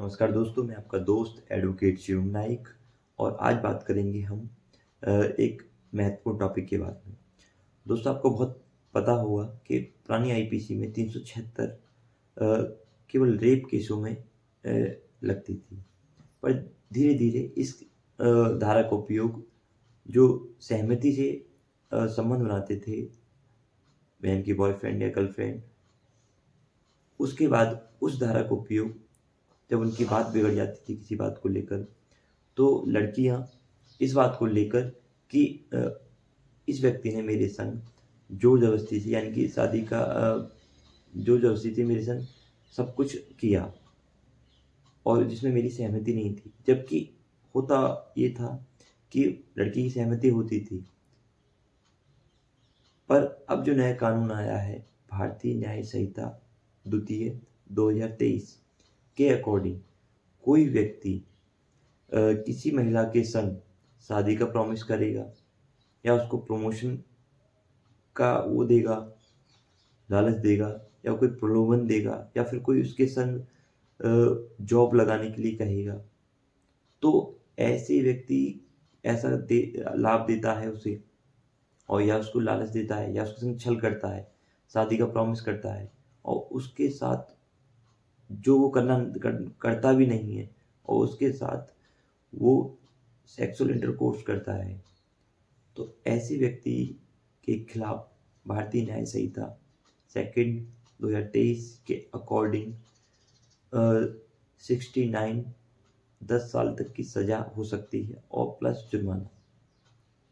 नमस्कार दोस्तों, मैं आपका दोस्त एडवोकेट शिवम नाइक और आज बात करेंगे हम एक महत्वपूर्ण टॉपिक के बारे में। दोस्तों, आपको बहुत पता होगा कि पुरानी आईपीसी में 376 केवल रेप केसों में लगती थी, पर धीरे-धीरे इस धारा का उपयोग जो सहमति से संबंध बनाते थे, बहन की बॉयफ्रेंड या गर्लफ्रेंड, उसके बाद उस धारा का उपयोग जब उनकी बात बिगड़ जाती थी किसी बात को लेकर, तो लड़कियां इस बात को लेकर कि इस व्यक्ति ने मेरे संग जोर जबरदस्ती से यानी कि शादी का जोर जबरदस्ती से मेरे संग सब कुछ किया और जिसमें मेरी सहमति नहीं थी। जबकि होता ये था कि लड़की की सहमति होती थी। पर अब जो नया कानून आया है, भारतीय न्याय संहिता द्वितीय 2023 के अकॉर्डिंग कोई व्यक्ति किसी महिला के संग शादी का प्रॉमिस करेगा या उसको प्रमोशन का वो देगा, लालच देगा या कोई प्रलोभन देगा या फिर कोई उसके संग जॉब लगाने के लिए कहेगा, तो ऐसे व्यक्ति ऐसा लाभ देता है उसे और या उसको लालच देता है या उसके संग छल करता है, शादी का प्रॉमिस करता है और उसके साथ जो वो करता भी नहीं है और उसके साथ वो सेक्सुअल इंटरकोर्स करता है, तो ऐसे व्यक्ति के खिलाफ भारतीय न्याय संहिता सेकंड 2023 के अकॉर्डिंग 69 10 साल तक की सजा हो सकती है और प्लस जुर्माना।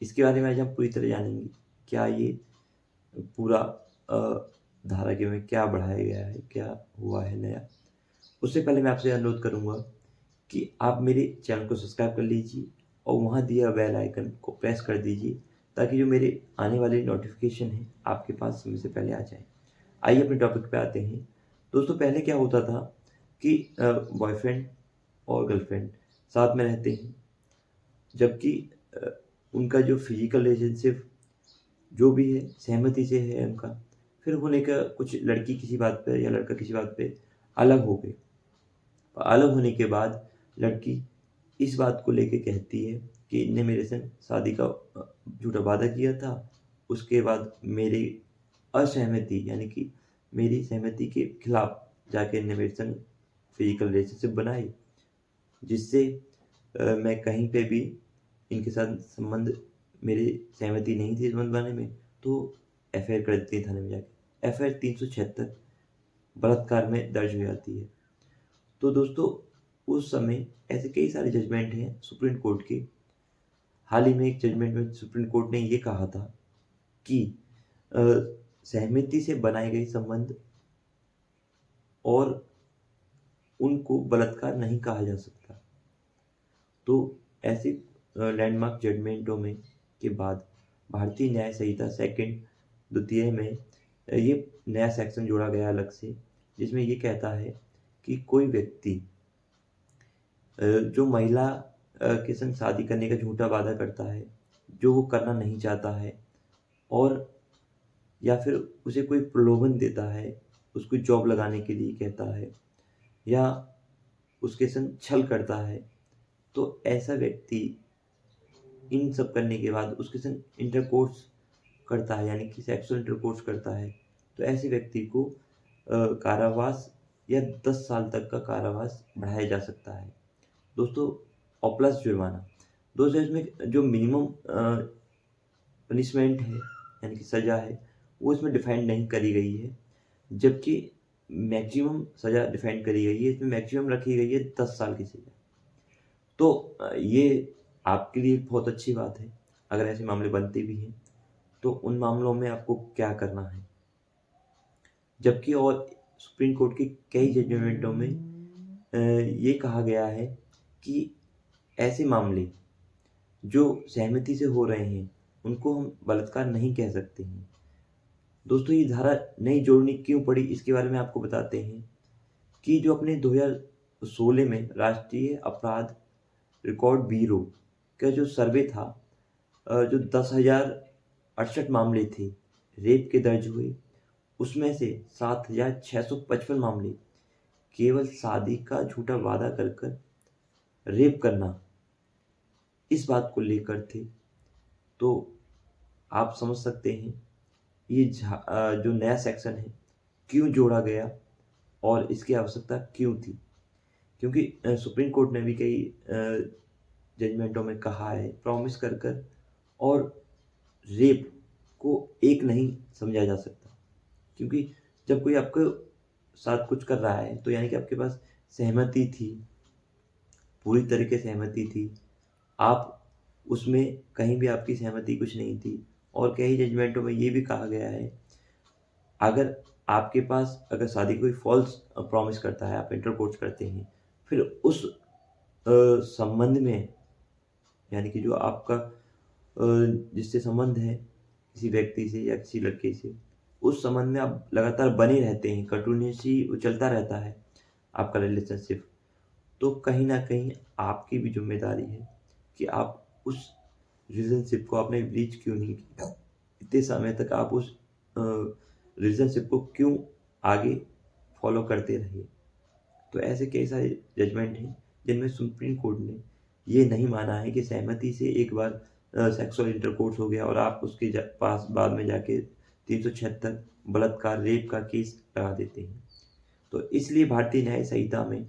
इसके बारे में आज हम पूरी तरह जानेंगे क्या ये पूरा धारा के में क्या बढ़ाया गया है, क्या हुआ है नया। उससे पहले मैं आपसे अनुरोध करूंगा कि आप मेरे चैनल को सब्सक्राइब कर लीजिए और वहाँ दिया बेल आइकन को प्रेस कर दीजिए ताकि जो मेरे आने वाले नोटिफिकेशन है आपके पास समय से पहले आ जाए। आइए अपने टॉपिक पे आते हैं। दोस्तों, पहले क्या होता था कि बॉयफ्रेंड और गर्लफ्रेंड साथ में रहते हैं, जबकि उनका जो फिजिकल रिलेशनशिप जो भी है सहमति से है उनका, फिर होने का कुछ लड़की किसी बात पे या लड़का किसी बात पे अलग हो गए। अलग होने के बाद लड़की इस बात को लेके कहती है कि इनने मेरे संग शादी का झूठा वादा किया था, उसके बाद मेरी असहमति यानी कि मेरी सहमति के खिलाफ जाके इनने मेरे संग फिजिकल रिलेशनशिप बनाई, जिससे मैं कहीं पे भी इनके साथ संबंध मेरी सहमति नहीं थी संबंध बनाने में, तो एफआईआर कर देती है थाने में जाके। एफआईआर 376 बलात्कार में दर्ज हो जाती है। तो दोस्तों, उस समय ऐसे कई सारे जजमेंट हैं सुप्रीम कोर्ट के। हाल ही में एक जजमेंट में सुप्रीम कोर्ट ने ये कहा था कि सहमति से बनाए गए संबंध और उनको बलात्कार नहीं कहा जा सकता। तो ऐसे लैंडमार्क जजमेंटों में के बाद भारतीय न्याय संहिता सेकंड द्वितीय में ये नया सेक्शन जोड़ा गया अलग से, जिसमें ये कहता है कि कोई व्यक्ति जो महिला के संग शादी करने का झूठा वादा करता है, जो वो करना नहीं चाहता है, और या फिर उसे कोई प्रलोभन देता है, उसको जॉब लगाने के लिए कहता है या उसके संग छल करता है, तो ऐसा व्यक्ति इन सब करने के बाद उसके संग इंटरकोर्स करता है यानी कि सेक्सुअल इंटरकोर्स करता है, तो ऐसे व्यक्ति को कारावास या 10 साल तक का कारावास बढ़ाया जा सकता है दोस्तों, और प्लस जुर्माना। दोस्तों, इसमें जो मिनिमम पनिशमेंट है यानी कि सज़ा है वो इसमें डिफाइन नहीं करी गई है, जबकि मैक्सिमम सज़ा डिफाइन करी गई है। इसमें मैक्सिमम रखी गई है 10 साल की सज़ा। तो ये आपके लिए बहुत अच्छी बात है अगर ऐसे मामले बनते भी हैं, तो उन मामलों में आपको क्या करना है। जबकि और सुप्रीम कोर्ट के कई जजमेंटों में ये कहा गया है कि ऐसे मामले जो सहमति से हो रहे हैं उनको हम बलात्कार नहीं कह सकते हैं। दोस्तों, ये धारा नई जोड़नी क्यों पड़ी इसके बारे में आपको बताते हैं कि जो अपने 2016 में राष्ट्रीय अपराध रिकॉर्ड ब्यूरो का जो सर्वे था, जो 10,068 मामले थे रेप के दर्ज हुए, उसमें से 7,655 मामले केवल शादी का झूठा वादा कर कर रेप करना, इस बात को लेकर थे। तो आप समझ सकते हैं ये जो नया सेक्शन है क्यों जोड़ा गया और इसकी आवश्यकता क्यों थी। क्योंकि सुप्रीम कोर्ट ने भी कई जजमेंटों में कहा है, प्रॉमिस कर कर और रेप को एक नहीं समझा जा सकता। क्योंकि जब कोई आपके साथ कुछ कर रहा है तो यानी कि आपके पास सहमति थी, पूरी तरीके से सहमति थी, आप उसमें कहीं भी आपकी सहमति कुछ नहीं थी। और कई जजमेंटों में ये भी कहा गया है, अगर आपके पास अगर शादी कोई फॉल्स प्रॉमिस करता है, आप इंटरकोर्स करते हैं, फिर उस संबंध में यानी कि जो आपका जिससे संबंध है किसी व्यक्ति से या किसी लड़के से, उस संबंध में आप लगातार बने रहते हैं, कंटिन्यूअसली चलता रहता है आपका रिलेशनशिप, तो कहीं ना कहीं आपकी भी जिम्मेदारी है कि आप उस रिलेशनशिप को आपने ब्रीच क्यों नहीं किया, इतने समय तक आप उस रिलेशनशिप को क्यों आगे फॉलो करते रहे। तो ऐसे कई सारे जजमेंट हैं जिनमें सुप्रीम कोर्ट ने ये नहीं माना है कि सहमति से एक बार सेक्सुअल इंटरकोर्स हो गया और आप उसके पास बाद में जाके 376 बलात्कार रेप का केस लगा देते हैं। तो इसलिए भारतीय न्याय संहिता में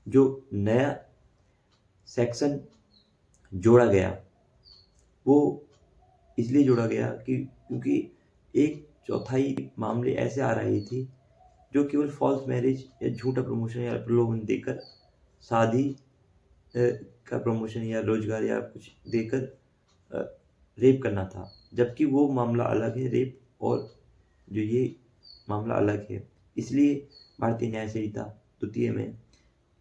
जो नया सेक्शन जोड़ा गया वो इसलिए जोड़ा गया कि क्योंकि एक चौथाई मामले ऐसे आ रहे थे जो केवल फॉल्स मैरिज या झूठा प्रमोशन या प्रलोभन देकर शादी का प्रमोशन या रोजगार या कुछ देकर रेप करना था, जबकि वो मामला अलग है रेप और जो ये मामला अलग है। इसलिए भारतीय न्याय संहिता द्वितीय में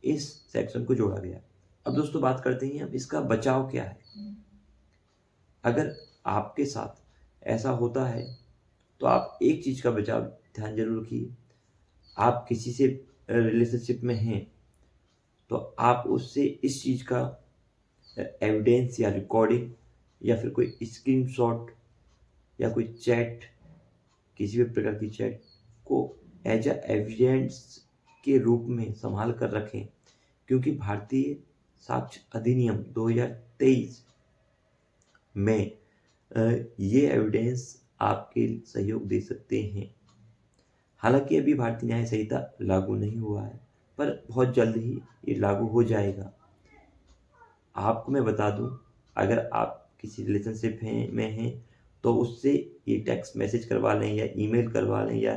इस सेक्शन को जोड़ा गया। अब दोस्तों बात करते हैं अब इसका बचाव क्या है। अगर आपके साथ ऐसा होता है तो आप एक चीज़ का बचाव ध्यान जरूर रखिए, आप किसी से रिलेशनशिप में हैं तो आप उससे इस चीज़ का एविडेंस या रिकॉर्डिंग या फिर कोई स्क्रीनशॉट या कोई चैट, किसी भी प्रकार की चैट को एज अ एविडेंस के रूप में संभाल कर रखें। क्योंकि भारतीय साक्ष्य अधिनियम 2023 में ये एविडेंस आपके सहयोग दे सकते हैं। हालांकि अभी भारतीय न्याय संहिता लागू नहीं हुआ है, पर बहुत जल्द ही ये लागू हो जाएगा। आपको मैं बता दूं, अगर आप किसी रिलेशनशिप में हैं तो उससे ये टेक्स्ट मैसेज करवा लें या ईमेल करवा लें या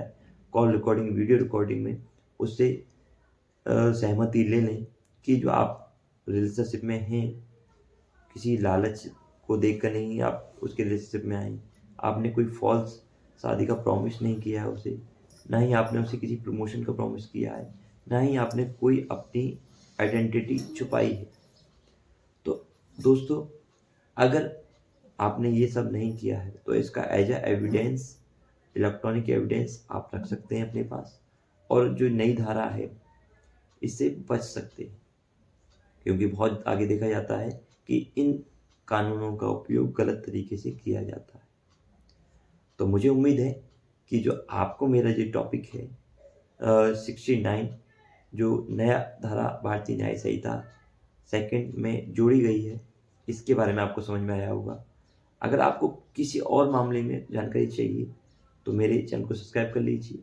कॉल रिकॉर्डिंग वीडियो रिकॉर्डिंग में उससे सहमति ले लें कि जो आप रिलेशनशिप में हैं, किसी लालच को देखकर नहीं आप उसके रिलेशनशिप में आए, आपने कोई फॉल्स शादी का प्रॉमिस नहीं किया है उसे, ना ही आपने उसे किसी प्रमोशन का प्रॉमिस किया है, ना ही आपने कोई अपनी आइडेंटिटी छुपाई है। तो दोस्तों अगर आपने ये सब नहीं किया है तो इसका as a evidence, electronic evidence आप रख सकते हैं अपने पास, और जो नई धारा है इससे बच सकते हैं। क्योंकि बहुत आगे देखा जाता है कि इन कानूनों का उपयोग गलत तरीके से किया जाता है। तो मुझे उम्मीद है कि जो आपको मेरा जो टॉपिक है 69 जो नया धारा भारतीय न्याय संहिता सेकंड में जोड़ी गई है, इसके बारे में आपको समझ में आया होगा। अगर आपको किसी और मामले में जानकारी चाहिए तो मेरे चैनल को सब्सक्राइब कर लीजिए।